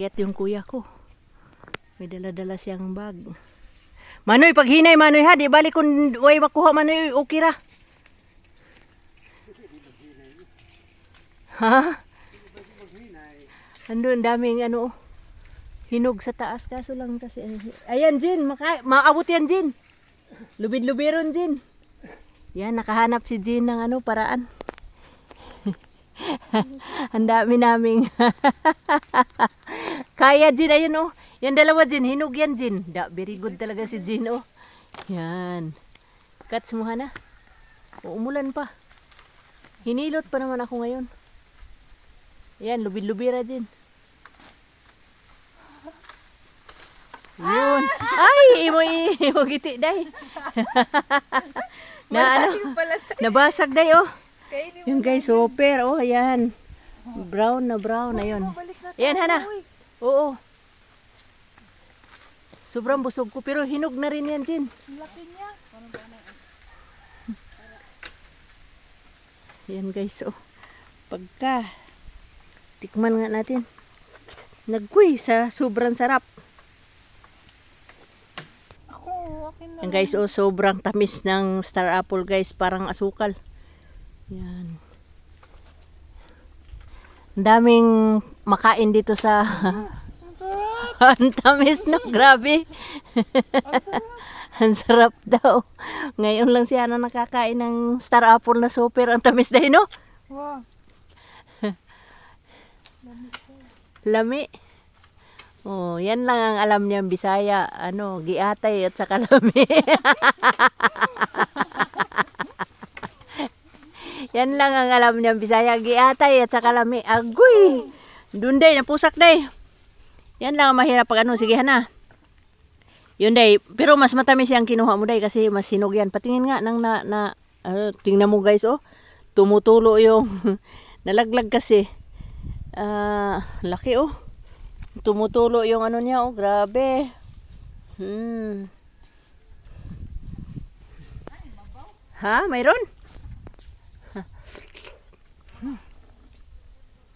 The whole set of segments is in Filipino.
Kaya yung kuya ko. May dala-dala siyang bag. Manoy, pag hinay Manoy ha, di balik kung way makuha Manoy, okay ra. Ha? Andun, daming ano, hinog sa taas kaso lang kasi. Ayan Jin, maabot yan Jin. Lubid-lubiron Jin. Yan, nakahanap si Jin ng ano, paraan. Ang dami naming kaya Jin, ayun oh. Yan dalawa Jin, hinog yan Jin. Very good talaga si Jin oh. Yan. Cuts mo na. Umulan pa. Hinilot pa naman ako ngayon. Yan, lubid-lubira Jin. Yun. Ay, imo giti day. Na ano? Nabasag day oh. Yung guys, super oh, ayan. Brown na yun. Ayan Hana. Oo. Sobrang busog ko pero hinog na rin yan Jin. Laki niya. Ayan guys oh. Pagka tikman nga natin. Nagkuy sa sobrang sarap. Akin na. Yan guys, oh, sobrang tamis ng star apple guys, parang asukal. Yan. Ang daming makain dito sa ang tamis no, grabe. Ang sarap daw. Ngayon lang siya na nakakain ng star apple na super, ang tamis dahil no? Wow. Lami. Oh, yan lang ang alam niyang Bisaya, ano, giatay at saka lami. Yan lang ang alam niyang Bisaya, giatay at saka lami. Agoy! Dunday, napusak day. Yan lang ang mahirap pag ano, sige Hana. Yun day, pero mas matamis yung kinuha mo day kasi mas hinog yan. Patingin nga nang tingnan mo guys oh. Tumutulo yung nalaglag kasi. Laki oh. Tumutulo yung ano niya oh, grabe. Ha, mayroon?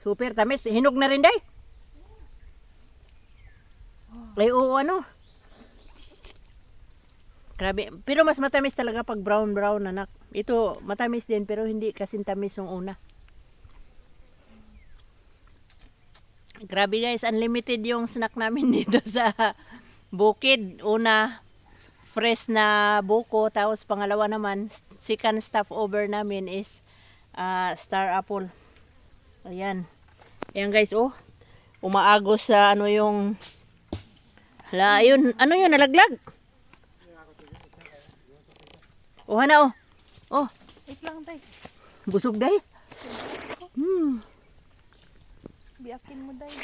Super tamis, hinog na rin day. Ay oo ano. Grabe, pero mas matamis talaga pag brown anak. Ito matamis din pero hindi kasing tamis yung una. Grabe guys, unlimited yung snack namin dito sa bukid. Una, fresh na buko. Tapos pangalawa naman, second stopover namin is star apple. Ayan. Ayan guys, oh. Umaagos sa ano yung... Hala, ayun. Ano yun, nalaglag? Oh, Hana, oh. Oh. Wait lang tay. Busog day. Biakin mo day.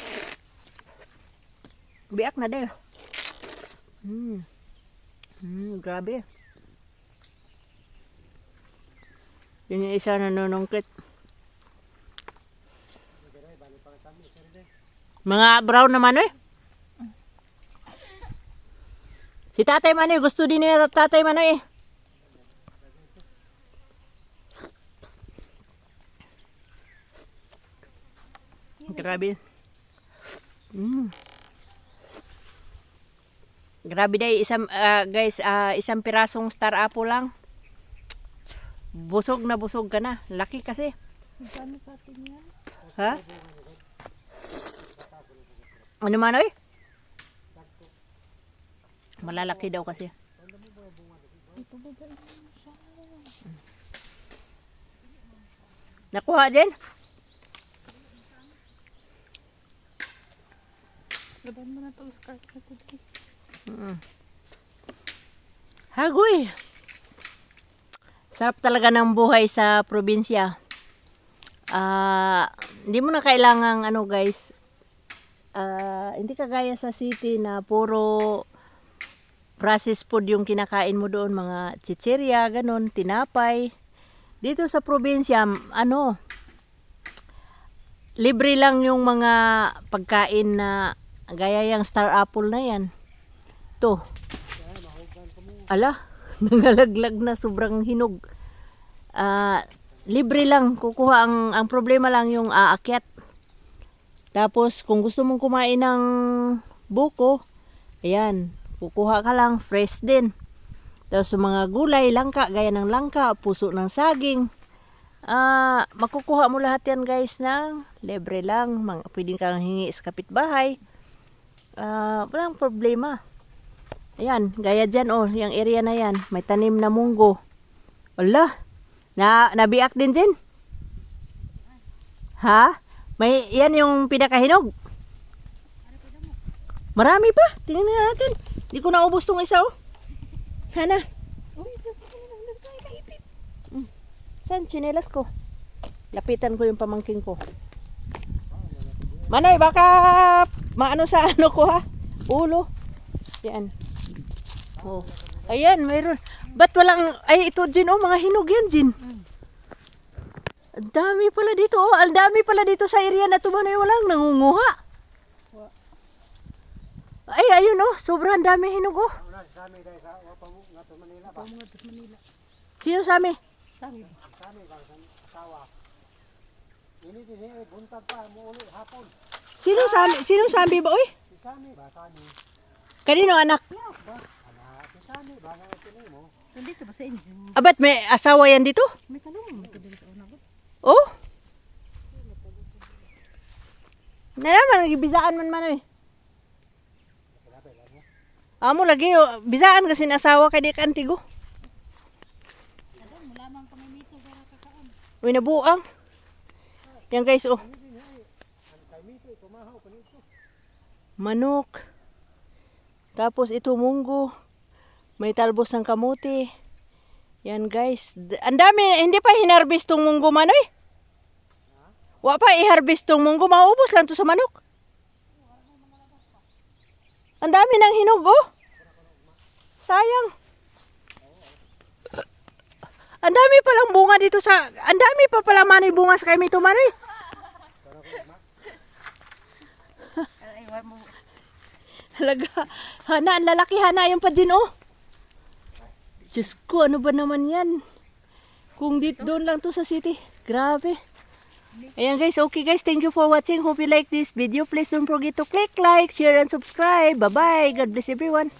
Biak na day. Grabe. Yun yung isa na nanungkit. Mga brown naman eh. Si Tatay Manoy, gusto din niya Tatay Manoy eh. Grabe. Grabe day, guys, isang pirasong star apple lang. Busog na busog ka na. Laki kasi. Magkano sa atin yan? Ha? Ano Manoy? Malalaki daw kasi. Ito ba ba siya? Nakuha din? Laban mo na ito, skirt na ito. Hagoy! Sarap talaga ng buhay sa probinsya. Hindi mo na kailangang ano guys, hindi kagaya sa city na puro processed food yung kinakain mo doon, mga chichirya, ganun, tinapay. Dito sa probinsya, ano, libre lang yung mga pagkain na gaya yung star apple na yan. To. Ala, nangalaglag na, sobrang hinog. Libre lang kukuha, ang problema lang yung aakyat. Tapos, kung gusto mong kumain ng buko, ayan, kukuha ka lang, fresh din. Tapos, sa mga gulay, langka, gaya ng langka, puso ng saging, makukuha mo lahat yan guys ng libre lang. Pwedeng kang hingi sa kapitbahay. Walang problema. Ayan, gaya dyan yung area na yan. May tanim na munggo. Wala, nabiak din dyan. Ha? Yan yung pinakahinog. Marami pa. Tingnan natin. Hindi ko naubos tong isa Hana. Uy, kaipit. Saan? Chinelas ko. Lapitan ko yung pamangking ko. Manoy, baka maano sa ano ko ha? Ulo. Yan. Oh. Ayan, mayroon. Ba't walang, ay ito Jin, mga hinog yan Jin. Ang dami pala dito ang dami pala dito sa area na to. Manoy, walang nangunguha. Ay, ayun sobrang dami hinog Sino sami? Sami. Sino sami ba oy? Kanino anak? Nandito ba sa inyo? Abat may asawa yan dito? May talong. May kadali sa una ba? Oh? Na naman, nagibizaan man Amo lagi, bizaan kasi asawa kay di ka antigo. Mulamang kami nito para kakaan. Uy, nabuang. Yan guys, manok. Tapos ito munggo. May talbos ng kamuti. Yan guys. Ang dami, hindi pa hinarvest tong munggo manoy. Wa pa i-harvest tong munggo, maubos lang to sa manok. Ang dami ng hinog Sayang. Ang dami palang bunga dito ang dami pa pala manay bunga sa kay Mito manoy. Ay, wala mo. Halaga. Hana, ang lalaki hana yung pa din Diyos ko, ano ba naman yan? Kung doon lang to sa city. Grabe. Ayan guys, okay guys, thank you for watching. Hope you like this video. Please don't forget to click like, share, and subscribe. Bye-bye. God bless everyone.